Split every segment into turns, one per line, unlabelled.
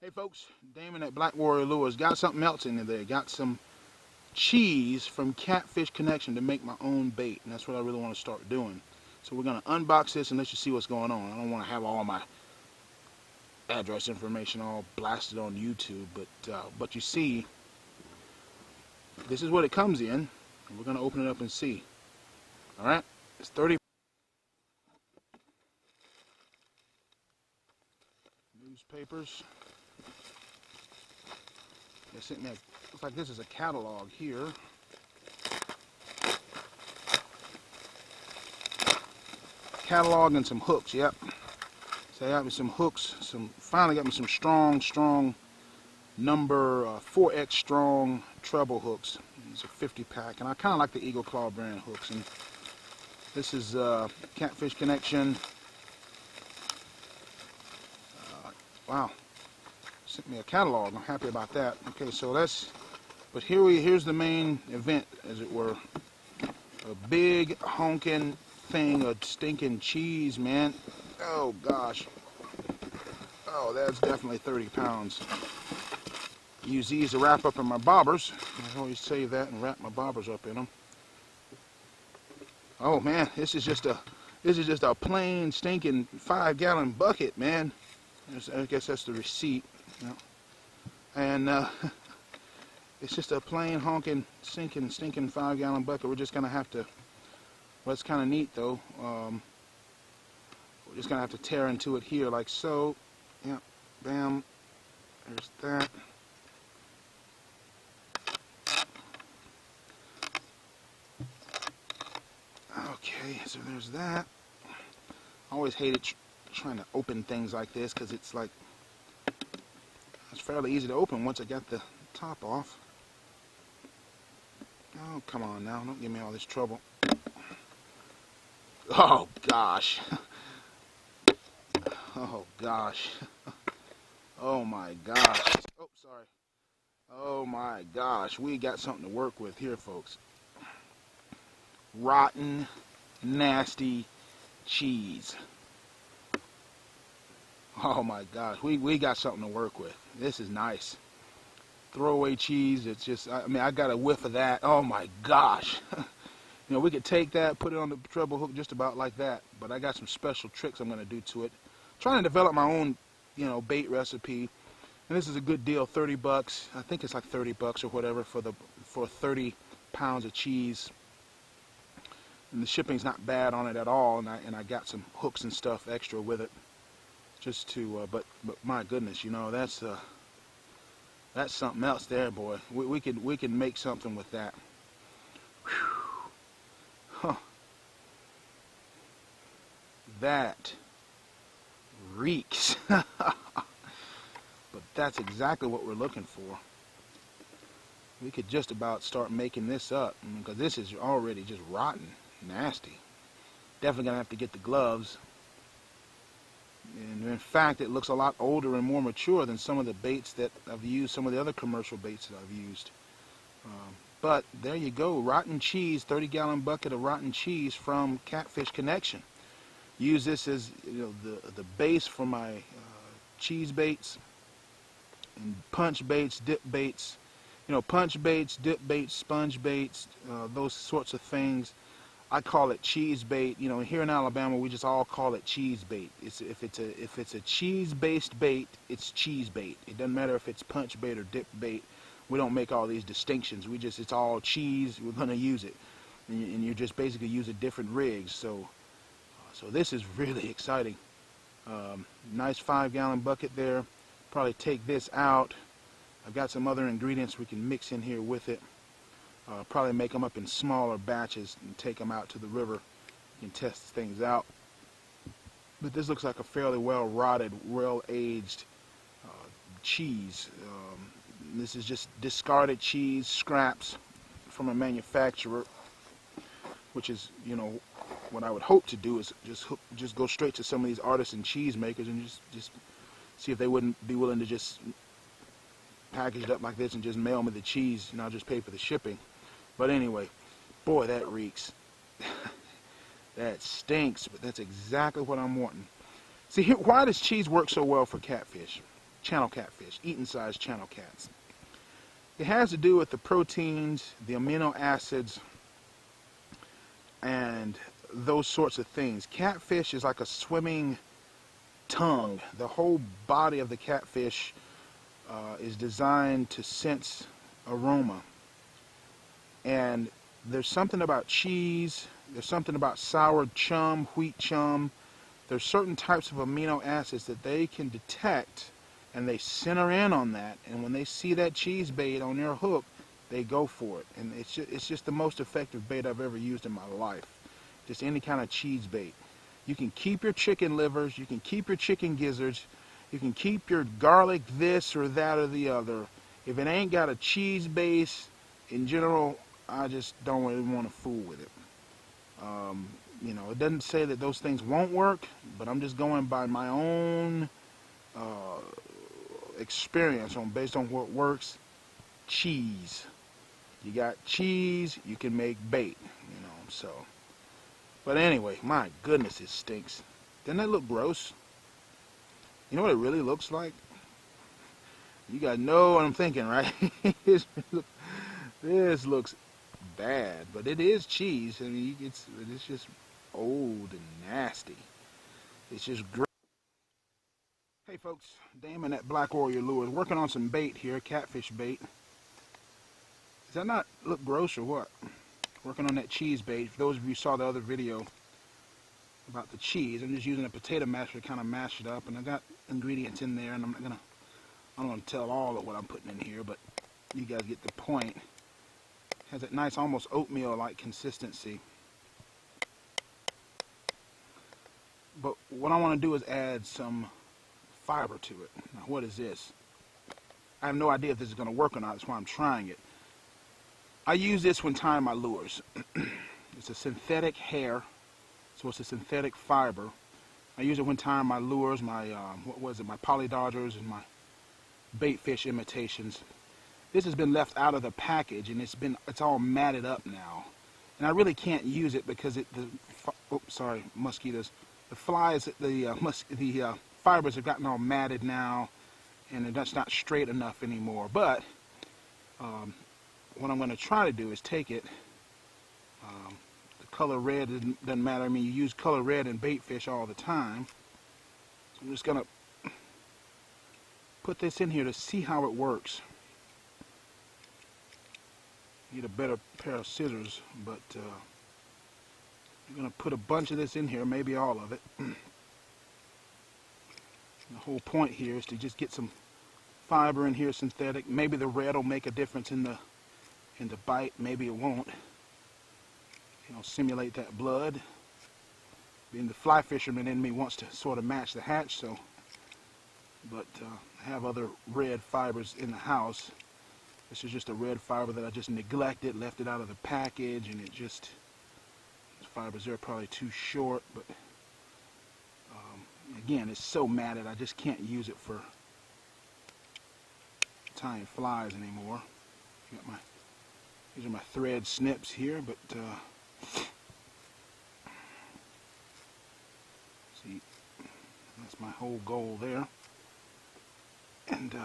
Hey folks, Damon at Black Warrior Lures. Got something else in there. Got some cheese from Catfish Connection to make my own bait, and that's what I really want to start doing. So we're going to unbox this and let you see what's going on. I don't want to have all my address information all blasted on YouTube, but you see, this is what it comes in, and we're going to open it up and see. Alright, it's 30 newspapers. They sent me looks like this is a catalog here. Catalog and some hooks, yep. So I got me some hooks, finally got me some strong number 4X strong treble hooks. These are 50 pack, and I kind of like the Eagle Claw brand hooks. And this is Catfish Connection. Wow, sent me a catalog. I'm happy about that. Okay, so but here's the main event, as it were. A big honking thing of stinking cheese, man. Oh gosh. Oh, that's definitely 30 pounds. Use these to wrap up in my bobbers. I always save that and wrap my bobbers up in them. Oh man, this is just a plain stinking 5-gallon bucket, man. I guess that's the receipt. You know. And it's just a plain honking stinking 5-gallon bucket. We're just gonna have to. Well, it's kind of neat though. We're just gonna have to tear into it here like so. Yeah, bam. There's that. Okay, so there's that. I always hated trying to open things like this because it's fairly easy to open once I got the top off. Oh, come on now, don't give me all this trouble. Oh gosh. Oh gosh. Oh my gosh. Oh, sorry. Oh my gosh, we got something to work with here, folks. Rotten, nasty cheese. Oh my gosh, we got something to work with. This is nice. Throwaway cheese, it's just, I mean, I got a whiff of that. Oh my gosh. You know, we could take that, put it on the treble hook just about like that, but I got some special tricks I'm going to do to it. Trying to develop my own, you know, bait recipe. And this is a good deal, 30 bucks. I think it's like 30 bucks or whatever for 30 pounds of cheese. And the shipping's not bad on it at all, and I got some hooks and stuff extra with it. Just to, but my goodness, you know, that's something else there, boy. We could make something with that. Whew. Huh. That reeks. But that's exactly what we're looking for. We could just about start making this up, because this is already just rotten, nasty. Definitely gonna have to get the gloves. And in fact, it looks a lot older and more mature than some of the baits that I've used, some of the other commercial baits that I've used. But there you go, rotten cheese, 30-gallon bucket of rotten cheese from Catfish Connection. Use this as, you know, the base for my cheese baits and punch baits, dip baits. You know, punch baits, dip baits, sponge baits, those sorts of things. I call it cheese bait. You know, here in Alabama, we just all call it cheese bait. If it's a cheese-based bait, it's cheese bait. It doesn't matter if it's punch bait or dip bait. We don't make all these distinctions. It's all cheese. We're gonna use it, and you just basically use a different rigs. So this is really exciting. Nice 5-gallon bucket there. Probably take this out. I've got some other ingredients we can mix in here with it. Probably make them up in smaller batches and take them out to the river and test things out. But this looks like a fairly well-rotted, well-aged cheese. This is just discarded cheese scraps from a manufacturer, which is, you know, what I would hope to do is just go straight to some of these artisan cheese makers and just see if they wouldn't be willing to just package it up like this and just mail me the cheese, and I'll just pay for the shipping. But anyway, boy, that reeks. That stinks, but that's exactly what I'm wanting. See, why does cheese work so well for catfish? channel catfish, eating size channel cats. It has to do with the proteins, the amino acids, and those sorts of things. Catfish is like a swimming tongue. The whole body of the catfish is designed to sense aroma. And there's something about cheese, there's something about sour chum, wheat chum. There's certain types of amino acids that they can detect, and they center in on that, and when they see that cheese bait on their hook, they go for it. And it's just the most effective bait I've ever used in my life. Just any kind of cheese bait. You can keep your chicken livers, you can keep your chicken gizzards, you can keep your garlic this or that or the other. If it ain't got a cheese base, in general, I just don't really want to fool with it. You know, it doesn't say that those things won't work, but I'm just going by my own experience based on what works. Cheese. You got cheese, you can make bait, you know, so. But anyway, my goodness, it stinks. Doesn't that look gross? You know what it really looks like? You guys know what I'm thinking, right? This looks bad, but it is cheese. I mean, it's just old and nasty. It's just great. Hey folks, Damon at Black Warrior Lures, working on some bait here, catfish bait. Does that not look gross or what? Working on that cheese bait. For those of you who saw the other video about the cheese, I'm just using a potato masher to kind of mash it up, and I got ingredients in there, and I don't want to tell all of what I'm putting in here, but you guys get the point. It has that nice, almost oatmeal-like consistency. But what I want to do is add some fiber to it. Now, what is this? I have no idea if this is going to work or not. That's why I'm trying it. I use this when tying my lures. It's a synthetic hair, so it's a synthetic fiber. I use it when tying my lures, my my poly dodgers and my bait fish imitations. This has been left out of the package, and it's all matted up now. And I really can't use it because mosquitoes. The flies, the fibers have gotten all matted now, and it's not straight enough anymore. But what I'm going to try to do is take it. The color red doesn't matter. I mean, you use color red in bait fish all the time. So I'm just going to put this in here to see how it works. Need a better pair of scissors, but I'm going to put a bunch of this in here, maybe all of it. The whole point here is to just get some fiber in here, synthetic. Maybe the red will make a difference in the bite. Maybe it won't. You know, simulate that blood. Being the fly fisherman in me wants to sort of match the hatch, so. But I have other red fibers in the house. This is just a red fiber that I just neglected, left it out of the package, and these fibers there are probably too short, but again, it's so matted, I just can't use it for tying flies anymore. These are my thread snips here, but see, that's my whole goal there. And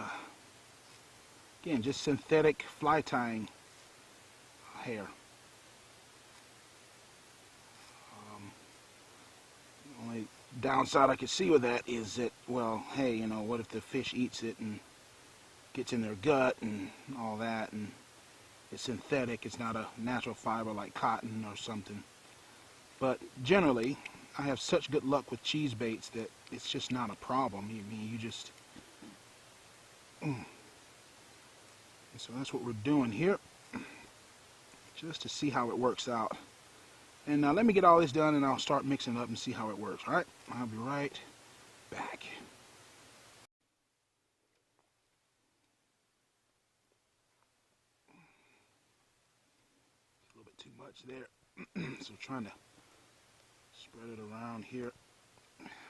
again, just synthetic fly tying hair. The only downside I could see with that is that, well, hey, you know, what if the fish eats it and gets in their gut and all that, and it's synthetic, it's not a natural fiber like cotton or something. But generally, I have such good luck with cheese baits that it's just not a problem. I mean, you just... So that's what we're doing here, just to see how it works out. And let me get all this done, and I'll start mixing it up and see how it works. All right, I'll be right back. A little bit too much there, so trying to spread it around here.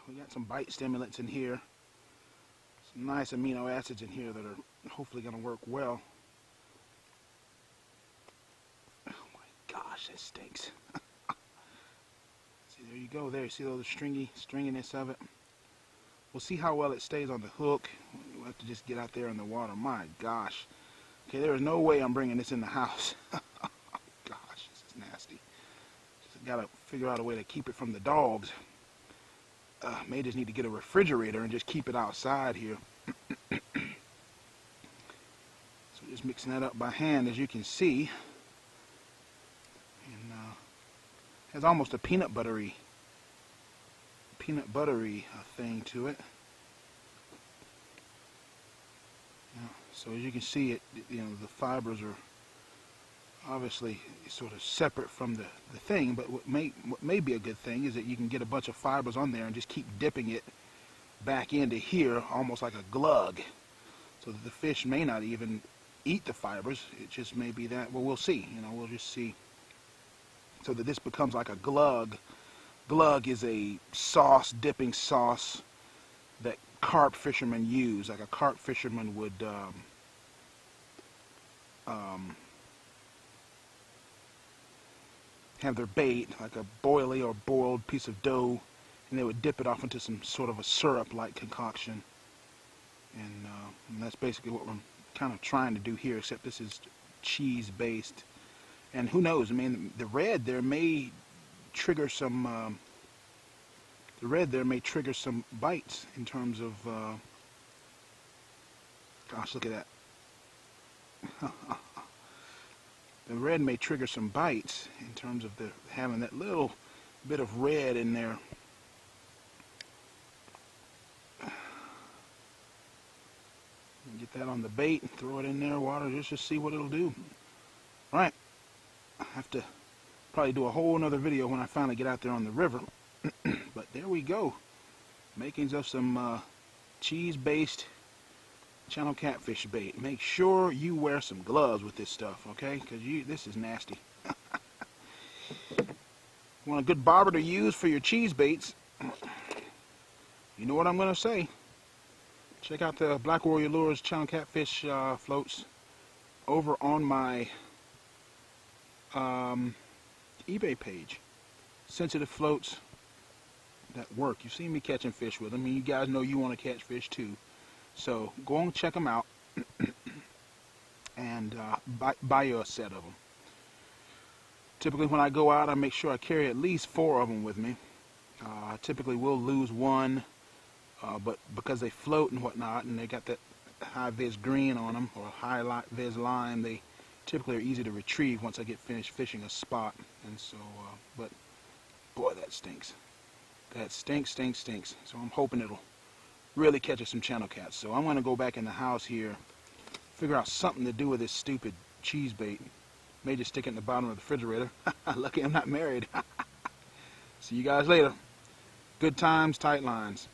We got some bite stimulants in here, some nice amino acids in here that are hopefully going to work well. Gosh, that stinks. See, there you go. There, you see all the stringiness of it. We'll see how well it stays on the hook. we'll have to just get out there in the water. My gosh. Okay, there is no way I'm bringing this in the house. Gosh, this is nasty. Just gotta figure out a way to keep it from the dogs. May just need to get a refrigerator and just keep it outside here. So just mixing that up by hand, as you can see. And has almost a peanut buttery thing to it. So as you can see, the fibers are obviously sort of separate from the thing, but what may be a good thing is that you can get a bunch of fibers on there and just keep dipping it back into here, almost like a glug, so that the fish may not even eat the fibers. It just may be that, well, we'll see, we'll just see, so that this becomes like a glug. Glug is a dipping sauce that carp fishermen use. Like a carp fisherman would have their bait, like a boily or boiled piece of dough, and they would dip it off into some sort of a syrup-like concoction. And that's basically what we're kind of trying to do here, except this is cheese-based. And who knows, I mean, the red there may trigger some bites in terms of gosh, look at that. The red may trigger some bites in terms of having that little bit of red in there. Get that on the bait and throw it in there, water, just to see what it'll do. Alright, I have to probably do a whole nother video when I finally get out there on the river. But there we go. Makings of some cheese-based channel catfish bait. Make sure you wear some gloves with this stuff, okay? Because this is nasty. Want a good bobber to use for your cheese baits? You know what I'm going to say. Check out the Black Warrior Lures channel catfish floats over on my eBay page. Sensitive floats that work. You've seen me catching fish with them, and you guys know you want to catch fish too. So go and check them out and buy you a set of them. Typically when I go out, I make sure I carry at least 4 of them with me. I typically will lose one, but because they float and whatnot, and they got that high vis green on them, or high vis lime, they typically are easy to retrieve once I get finished fishing a spot. And so, but boy, that stinks. That stinks. So I'm hoping it'll really catch us some channel cats. So I'm going to go back in the house here, figure out something to do with this stupid cheese bait. May just stick it in the bottom of the refrigerator. Lucky I'm not married. See you guys later. Good times, tight lines.